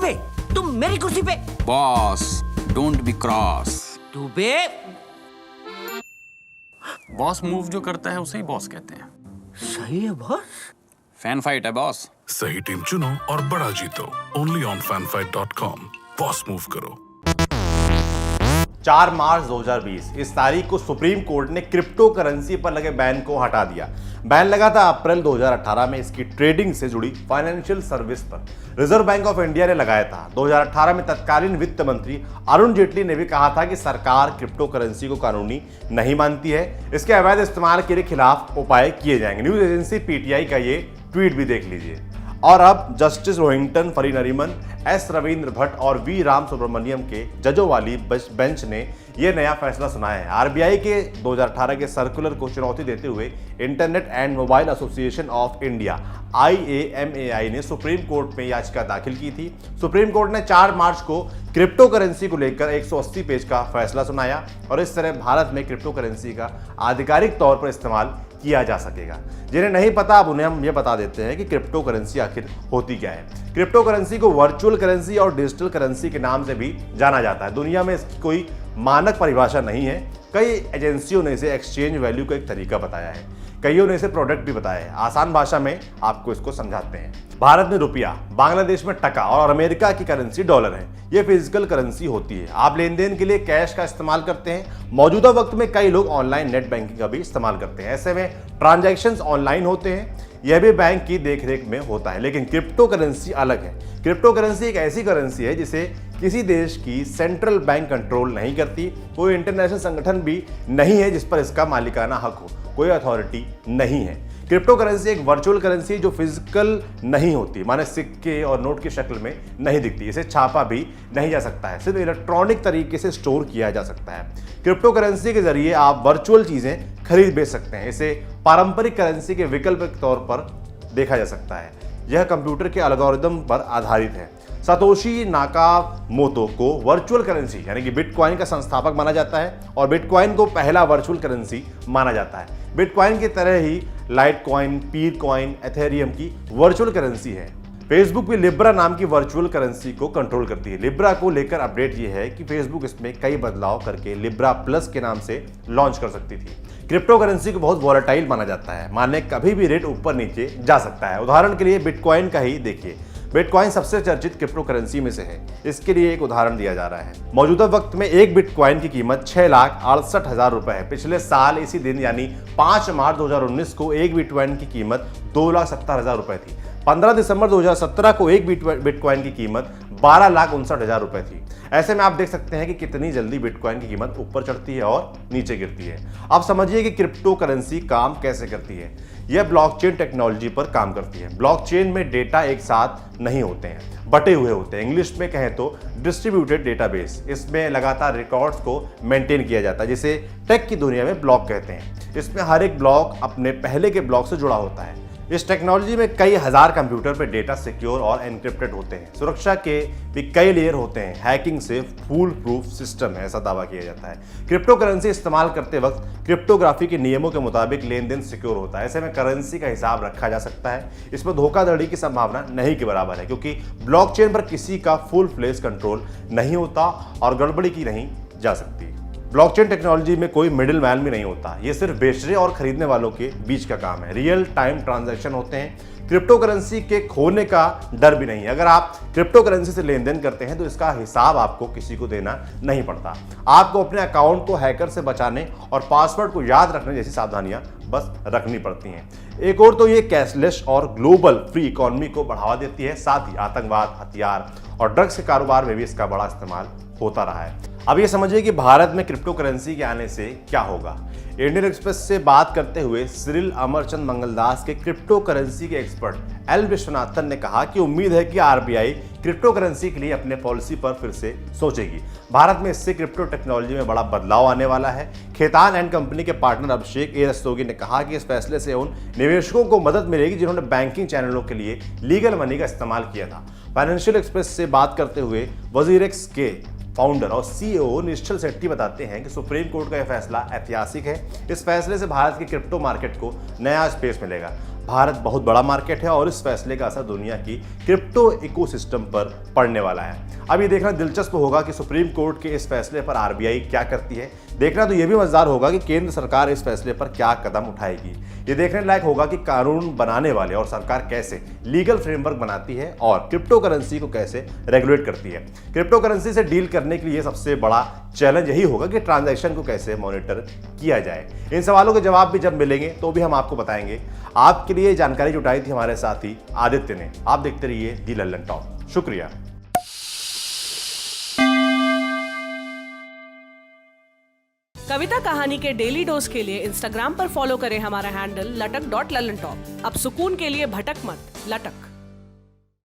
पे, तुम मेरी कुर्सी पे। Boss don't be cross. तू बे। बॉस मूव जो करता है उसे ही बॉस कहते हैं। सही है बॉस। फैन फाइट है बॉस। सही टीम चुनो और बड़ा जीतो। Only on fanfight.com। Boss move करो। 4 मार्च 2020 इस तारीख को सुप्रीम कोर्ट ने क्रिप्टो करेंसी पर लगे बैन को हटा दिया। बैन लगा था अप्रैल 2018 में इसकी ट्रेडिंग से जुड़ी फाइनेंशियल सर्विस पर। रिजर्व बैंक ऑफ इंडिया ने लगाया था। 2018 में तत्कालीन वित्त मंत्री अरुण जेटली ने भी कहा था कि सरकार क्रिप्टो करेंसी को कानूनी नहीं मानती है, इसके अवैध इस्तेमाल के खिलाफ उपाय किए जाएंगे। न्यूज एजेंसी पीटीआई का ये ट्वीट भी देख लीजिए। और अब जस्टिस रोहिंटन फरीनरीमन, एस रविंद्र भट्ट और वी राम सुब्रमण्यम के जजों वाली बेंच ने यह नया फैसला सुनाया है। आरबीआई के 2018 के सर्कुलर को चुनौती देते हुए internet and mobile association of India IAMAI ने सुप्रीम कोर्ट में याचिका दाखिल की थी। सुप्रीम कोर्ट ने 4 मार्च को क्रिप्टो करेंसी को लेकर 180 पेज का फैसला सुनाया और इस तरह भारत में क्रिप्टो करेंसी का आधिकारिक तौर पर इस्तेमाल किया जा सकेगा। जिन्हें नहीं पता अब उन्हें हम ये बता देते हैं कि क्रिप्टो करेंसी आखिर होती क्या है। क्रिप्टो करेंसी को वर्चुअल करेंसी और डिजिटल करेंसी के नाम से भी जाना जाता है। दुनिया में इसकी कोई मानक परिभाषा नहीं है। कई एजेंसियों ने इसे एक्सचेंज वैल्यू का एक तरीका बताया है, कईयों ने इसे प्रोडक्ट भी बताया है। आसान भाषा में आपको इसको समझाते हैं। भारत में रुपया, बांग्लादेश में टका और अमेरिका की करेंसी डॉलर है। ये फिजिकल करेंसी होती है। आप लेन देन के लिए कैश का इस्तेमाल करते हैं। मौजूदा वक्त में कई लोग ऑनलाइन नेट बैंकिंग का भी इस्तेमाल करते हैं। ऐसे में ट्रांजैक्शंस ऑनलाइन होते हैं। यह भी बैंक की देखरेख में होता है। लेकिन क्रिप्टो करेंसी अलग है। क्रिप्टो करेंसी एक ऐसी करेंसी है जिसे किसी देश की सेंट्रल बैंक कंट्रोल नहीं करती। कोई इंटरनेशनल संगठन भी नहीं है जिस पर इसका मालिकाना हक हो। कोई अथॉरिटी नहीं है। क्रिप्टो करेंसी एक वर्चुअल करेंसी जो फिजिकल नहीं होती, माने सिक्के और नोट की शक्ल में नहीं दिखती। इसे छापा भी नहीं जा सकता है, सिर्फ इलेक्ट्रॉनिक तरीके से स्टोर किया जा सकता है। क्रिप्टो करेंसी के जरिए आप वर्चुअल चीजें खरीद बेच सकते हैं। इसे पारंपरिक करेंसी के विकल्प के तौर पर देखा जा सकता है। यह कंप्यूटर के एल्गोरिदम पर आधारित है। सतोशी नाकामोतो को वर्चुअल करेंसी यानी कि बिटकॉइन का संस्थापक माना जाता है और बिटकॉइन को पहला वर्चुअल करेंसी माना जाता है। बिटकॉइन की तरह ही लाइटकॉइन, पीरकॉइन, एथेरियम की वर्चुअल करेंसी है। फेसबुक भी लिब्रा नाम की वर्चुअल करेंसी को कंट्रोल करती है। लिब्रा को लेकर अपडेट यह है कि फेसबुक इसमें कई बदलाव करके लिब्रा प्लस के नाम से लॉन्च कर सकती थी। क्रिप्टो करेंसी को बहुत वॉलेटाइल माना जाता है, माने कभी भी रेट ऊपर नीचे जा सकता है। उदाहरण के लिए बिटकॉइन का ही देखिए। बिटकॉइन सबसे चर्चित क्रिप्टो करेंसी में से है। इसके लिए एक उदाहरण दिया जा रहा है। मौजूदा वक्त में एक बिटकॉइन की कीमत 6,68,000 रुपए है। पिछले साल इसी दिन यानी 5 मार्च 2019 को एक बिटकॉइन की कीमत 2,70,000 रुपए थी। 15 दिसंबर 2017 को एक बिटकॉइन की कीमत 12,59,000 रुपए थी। ऐसे में आप देख सकते हैं कि कितनी जल्दी बिटकॉइन की कीमत ऊपर चढ़ती है और नीचे गिरती है। अब समझिए कि क्रिप्टो करेंसी काम कैसे करती है। यह ब्लॉकचेन टेक्नोलॉजी पर काम करती है। ब्लॉकचेन में डेटा एक साथ नहीं होते हैं, बटे हुए होते हैं। इंग्लिश में कहें तो डिस्ट्रीब्यूटेड डेटाबेस। इसमें लगातार रिकॉर्ड्स को मेंटेन किया जाता है, जिसे टेक की दुनिया में ब्लॉक कहते हैं। इसमें हर एक ब्लॉक अपने पहले के ब्लॉक से जुड़ा होता है। इस टेक्नोलॉजी में कई हजार कंप्यूटर पर डेटा सिक्योर और एनक्रिप्टेड होते हैं। सुरक्षा के भी कई लेयर होते हैं। हैकिंग से फूल प्रूफ सिस्टम है, ऐसा दावा किया जाता है। क्रिप्टो करेंसी इस्तेमाल करते वक्त क्रिप्टोग्राफी के नियमों के मुताबिक लेन देन सिक्योर होता है। ऐसे में करेंसी का हिसाब रखा जा सकता है। इसमें धोखाधड़ी की संभावना नहीं के बराबर है, क्योंकि ब्लॉकचेन पर किसी का फुल फ्लेज कंट्रोल नहीं होता और गड़बड़ी की नहीं जा सकती। ब्लॉकचेन टेक्नोलॉजी में कोई मिडिल मैन भी नहीं होता। ये सिर्फ बेचने और खरीदने वालों के बीच का काम है। रियल टाइम ट्रांजैक्शन होते हैं। क्रिप्टो करेंसी के खोने का डर भी नहीं है। अगर आप क्रिप्टो करेंसी से लेन देन करते हैं तो इसका हिसाब आपको किसी को देना नहीं पड़ता। आपको अपने अकाउंट को हैकर से बचाने और पासवर्ड को याद रखने जैसी सावधानियां बस रखनी पड़ती हैं। एक और तो ये कैशलेस और ग्लोबल फ्री इकोनॉमी को बढ़ावा देती है। साथ ही आतंकवाद, हथियार और ड्रग्स के कारोबार में भी इसका बड़ा इस्तेमाल होता रहा है। अब ये समझिए कि भारत में क्रिप्टो करेंसी के आने से क्या होगा। इंडियन एक्सप्रेस से बात करते हुए सिरिल अमरचंद मंगलदास के क्रिप्टो करेंसी के एक्सपर्ट एल विश्वनाथन ने कहा कि उम्मीद है कि आरबीआई क्रिप्टो करेंसी के लिए अपने पॉलिसी पर फिर से सोचेगी। भारत में इससे क्रिप्टो टेक्नोलॉजी में बड़ा बदलाव आने वाला है। खेतान एंड कंपनी के पार्टनर अभिषेक ए रस्तोगी ने कहा कि इस फैसले से उन निवेशकों को मदद मिलेगी जिन्होंने बैंकिंग चैनलों के लिए लीगल मनी का इस्तेमाल किया था। फाइनेंशियल एक्सप्रेस से बात करते हुए वजीरेक्स के फाउंडर और सीईओ निश्चल शेट्टी बताते हैं कि सुप्रीम कोर्ट का यह फैसला ऐतिहासिक है। इस फैसले से भारत के क्रिप्टो मार्केट को नया स्पेस मिलेगा। भारत बहुत बड़ा मार्केट है और इस फैसले का असर दुनिया की क्रिप्टो इकोसिस्टम पर पड़ने वाला है। अब ये देखना दिलचस्प होगा कि सुप्रीम कोर्ट के इस फैसले पर आरबीआई क्या करती है। देखना तो ये भी मजेदार होगा कि केंद्र सरकार इस फैसले पर क्या कदम उठाएगी। ये देखने लायक होगा कि कानून बनाने वाले और सरकार कैसे लीगल फ्रेमवर्क बनाती है और क्रिप्टो करेंसी को कैसे रेगुलेट करती है। क्रिप्टो करेंसी से डील करने के लिए सबसे बड़ा चैलेंज यही होगा कि ट्रांजैक्शन को कैसे मॉनिटर किया जाए। इन सवालों के जवाब भी जब मिलेंगे तो भी हम आपको बताएंगे। आपके लिए जानकारी जुटाई थी हमारे साथी आदित्य ने। आप देखते रहिए दी लल्लन टॉप। शुक्रिया। कविता कहानी के डेली डोज के लिए इंस्टाग्राम पर फॉलो करें हमारा हैंडल लटक.लल्लनटॉप। अब सुकून के लिए भटक मत, लटक।